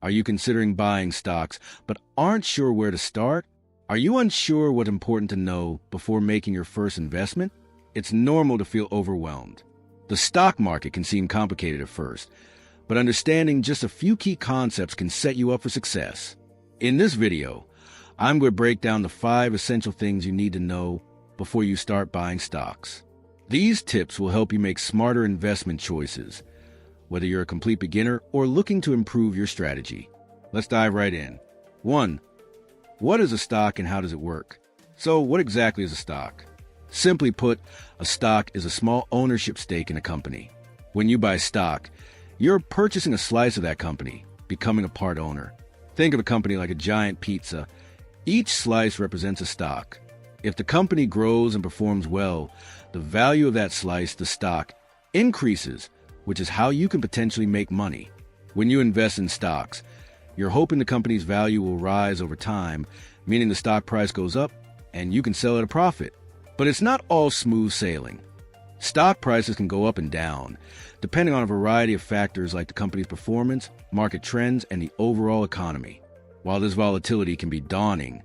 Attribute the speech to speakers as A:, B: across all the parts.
A: Are you considering buying stocks but aren't sure where to start? Are you unsure what's important to know before making your first investment? It's normal to feel overwhelmed. The stock market can seem complicated at first, but understanding just a few key concepts can set you up for success. In this video, I'm going to break down the 5 essential things you need to know before you start buying stocks. These tips will help you make smarter investment choices, whether you're a complete beginner or looking to improve your strategy. Let's dive right in. 1. What is a stock and how does it work? So, what exactly is a stock? Simply put, a stock is a small ownership stake in a company. When you buy stock, you're purchasing a slice of that company, becoming a part owner. Think of a company like a giant pizza. Each slice represents a stock. If the company grows and performs well, the value of that slice, the stock, increases, which is how you can potentially make money. When you invest in stocks, you're hoping the company's value will rise over time, meaning the stock price goes up and you can sell at a profit. But it's not all smooth sailing. Stock prices can go up and down, depending on a variety of factors like the company's performance, market trends, and the overall economy. While this volatility can be daunting,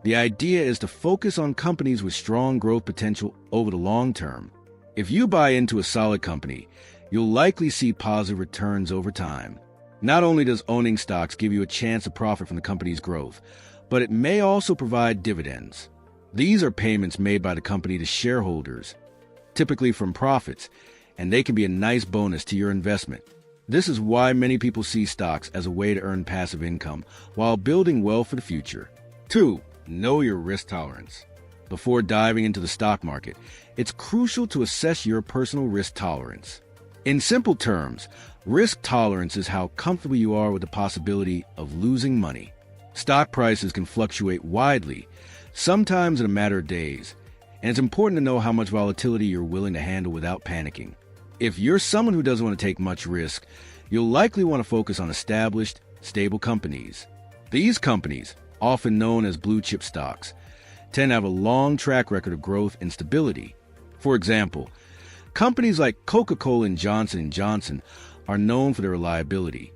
A: the idea is to focus on companies with strong growth potential over the long term. If you buy into a solid company, you'll likely see positive returns over time. Not only does owning stocks give you a chance to profit from the company's growth, but it may also provide dividends. These are payments made by the company to shareholders, typically from profits, and they can be a nice bonus to your investment. This is why many people see stocks as a way to earn passive income while building wealth for the future. 2. Know your risk tolerance. Before diving into the stock market, it's crucial to assess your personal risk tolerance. In simple terms, risk tolerance is how comfortable you are with the possibility of losing money. Stock prices can fluctuate widely, sometimes in a matter of days, and it's important to know how much volatility you're willing to handle without panicking. If you're someone who doesn't want to take much risk, you'll likely want to focus on established, stable companies. These companies, often known as blue-chip stocks, tend to have a long track record of growth and stability. For example, companies like Coca-Cola and Johnson & Johnson are known for their reliability.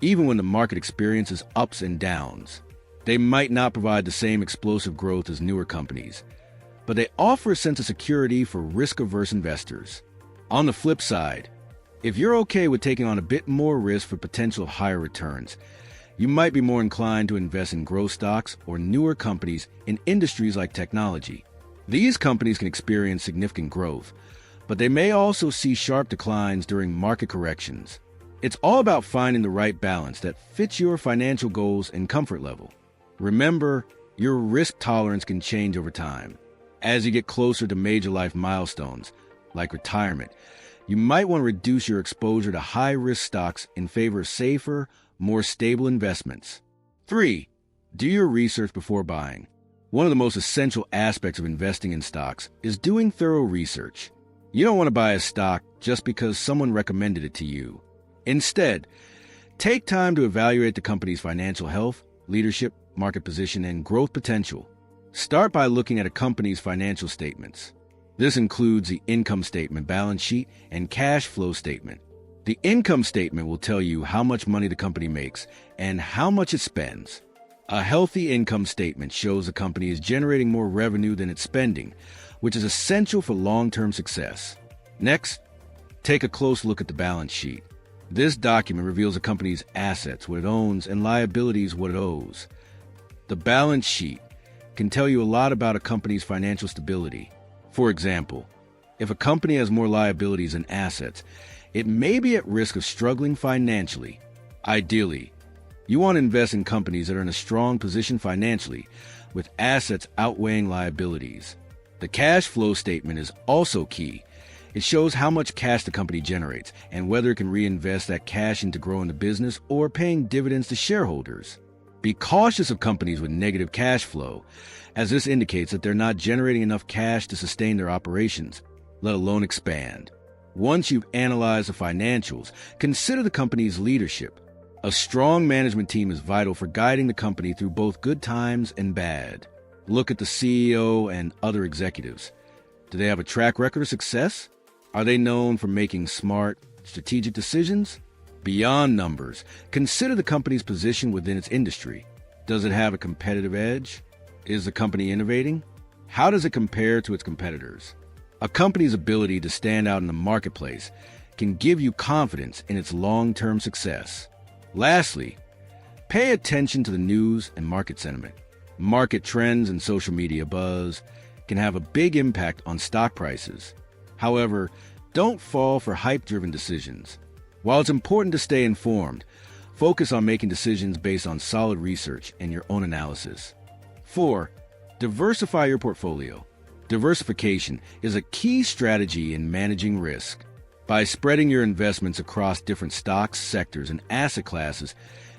A: Even when the market experiences ups and downs, they might not provide the same explosive growth as newer companies, but they offer a sense of security for risk-averse investors. On the flip side, if you're okay with taking on a bit more risk for potential higher returns, you might be more inclined to invest in growth stocks or newer companies in industries like technology. These companies can experience significant growth, but they may also see sharp declines during market corrections. It's all about finding the right balance that fits your financial goals and comfort level. Remember, your risk tolerance can change over time. As you get closer to major life milestones, like retirement, you might want to reduce your exposure to high-risk stocks in favor of safer, more stable investments. 3. Do your research before buying. One of the most essential aspects of investing in stocks is doing thorough research. You don't want to buy a stock just because someone recommended it to you. Instead, take time to evaluate the company's financial health, leadership, market position, and growth potential. Start by looking at a company's financial statements. This includes the income statement, balance sheet, and cash flow statement. The income statement will tell you how much money the company makes and how much it spends. A healthy income statement shows the company is generating more revenue than it's spending, which is essential for long-term success. Next, take a close look at the balance sheet. This document reveals a company's assets, what it owns, and liabilities, what it owes. The balance sheet can tell you a lot about a company's financial stability. For example, if a company has more liabilities than assets, it may be at risk of struggling financially. Ideally, you want to invest in companies that are in a strong position financially, with assets outweighing liabilities. The cash flow statement is also key. It shows how much cash the company generates and whether it can reinvest that cash into growing the business or paying dividends to shareholders. Be cautious of companies with negative cash flow, as this indicates that they're not generating enough cash to sustain their operations, let alone expand. Once you've analyzed the financials, consider the company's leadership. A strong management team is vital for guiding the company through both good times and bad. Look at the CEO and other executives. Do they have a track record of success? Are they known for making smart, strategic decisions? Beyond numbers, consider the company's position within its industry. Does it have a competitive edge? Is the company innovating? How does it compare to its competitors? A company's ability to stand out in the marketplace can give you confidence in its long-term success. Lastly, pay attention to the news and market sentiment. Market trends and social media buzz can have a big impact on stock prices. However, don't fall for hype-driven decisions. While it's important to stay informed, focus on making decisions based on solid research and your own analysis. 4. Diversify your portfolio. Diversification is a key strategy in managing risk. By spreading your investments across different stocks, sectors, and asset classes,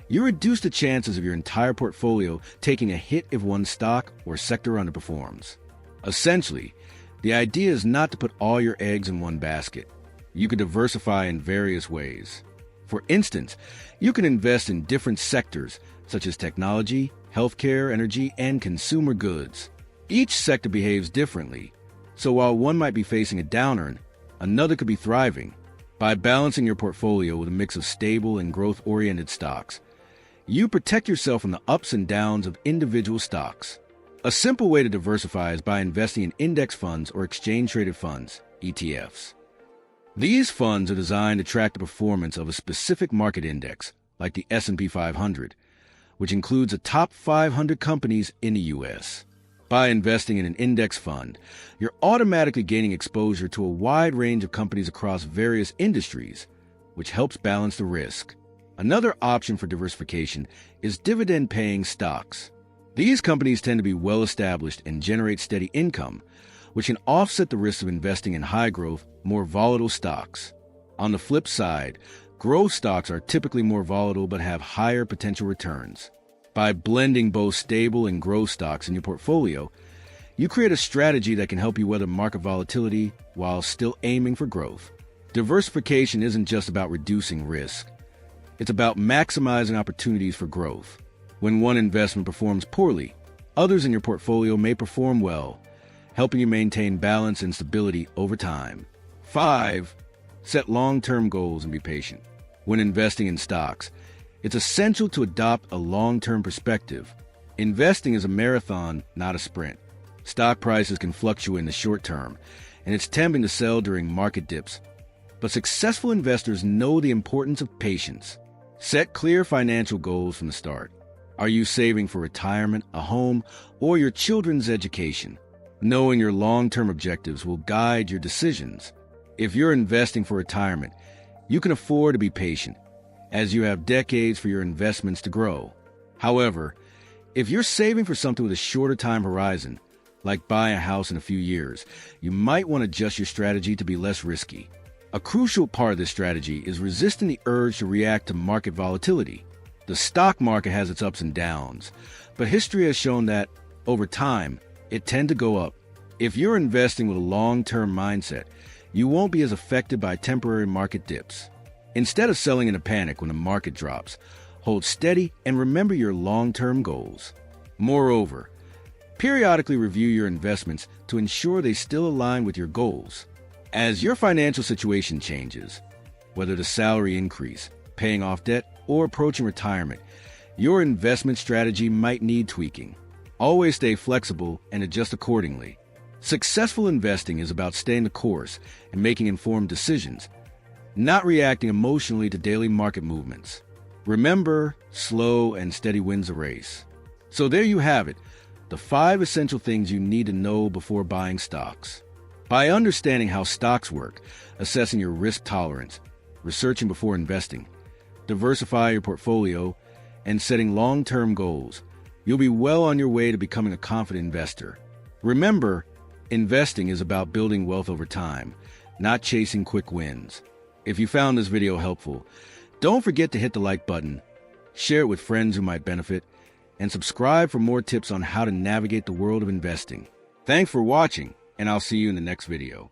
A: you reduce the chances of your entire portfolio taking a hit if one stock or sector underperforms. Essentially, the idea is not to put all your eggs in one basket. You can diversify in various ways. For instance, you can invest in different sectors such as technology, healthcare, energy, and consumer goods. Each sector behaves differently, so while one might be facing a downturn, another could be thriving. By balancing your portfolio with a mix of stable and growth-oriented stocks, you protect yourself from the ups and downs of individual stocks. A simple way to diversify is by investing in index funds or exchange-traded funds, ETFs. These funds are designed to track the performance of a specific market index, like the S&P 500, which includes the top 500 companies in the U.S. By investing in an index fund, you're automatically gaining exposure to a wide range of companies across various industries, which helps balance the risk. Another option for diversification is dividend-paying stocks. These companies tend to be well-established and generate steady income, which can offset the risk of investing in high-growth, more volatile stocks. On the flip side, growth stocks are typically more volatile but have higher potential returns. By blending both stable and growth stocks in your portfolio, you create a strategy that can help you weather market volatility while still aiming for growth. Diversification isn't just about reducing risk. It's about maximizing opportunities for growth. When one investment performs poorly, others in your portfolio may perform well, helping you maintain balance and stability over time. 5. Set long-term goals and be patient. When investing in stocks, it's essential to adopt a long-term perspective. Investing is a marathon, not a sprint. Stock prices can fluctuate in the short term, and it's tempting to sell during market dips. But successful investors know the importance of patience. Set clear financial goals from the start. Are you saving for retirement, a home, or your children's education? Knowing your long-term objectives will guide your decisions. If you're investing for retirement, you can afford to be patient, as you have decades for your investments to grow. However, if you're saving for something with a shorter time horizon, like buying a house in a few years, you might want to adjust your strategy to be less risky. A crucial part of this strategy is resisting the urge to react to market volatility. The stock market has its ups and downs, but history has shown that, over time, it tends to go up. If you're investing with a long-term mindset, you won't be as affected by temporary market dips. Instead of selling in a panic when the market drops, hold steady and remember your long-term goals. Moreover, periodically review your investments to ensure they still align with your goals. As your financial situation changes, whether the salary increase, paying off debt, or approaching retirement, your investment strategy might need tweaking. Always stay flexible and adjust accordingly. Successful investing is about staying the course and making informed decisions, not reacting emotionally to daily market movements. Remember, slow and steady wins the race. So there you have it, the 5 essential things you need to know before buying stocks. By understanding how stocks work, assessing your risk tolerance, researching before investing, diversify your portfolio, and setting long-term goals, you'll be well on your way to becoming a confident investor. Remember, investing is about building wealth over time, not chasing quick wins. If you found this video helpful, don't forget to hit the like button, share it with friends who might benefit, and subscribe for more tips on how to navigate the world of investing. Thanks for watching, and I'll see you in the next video.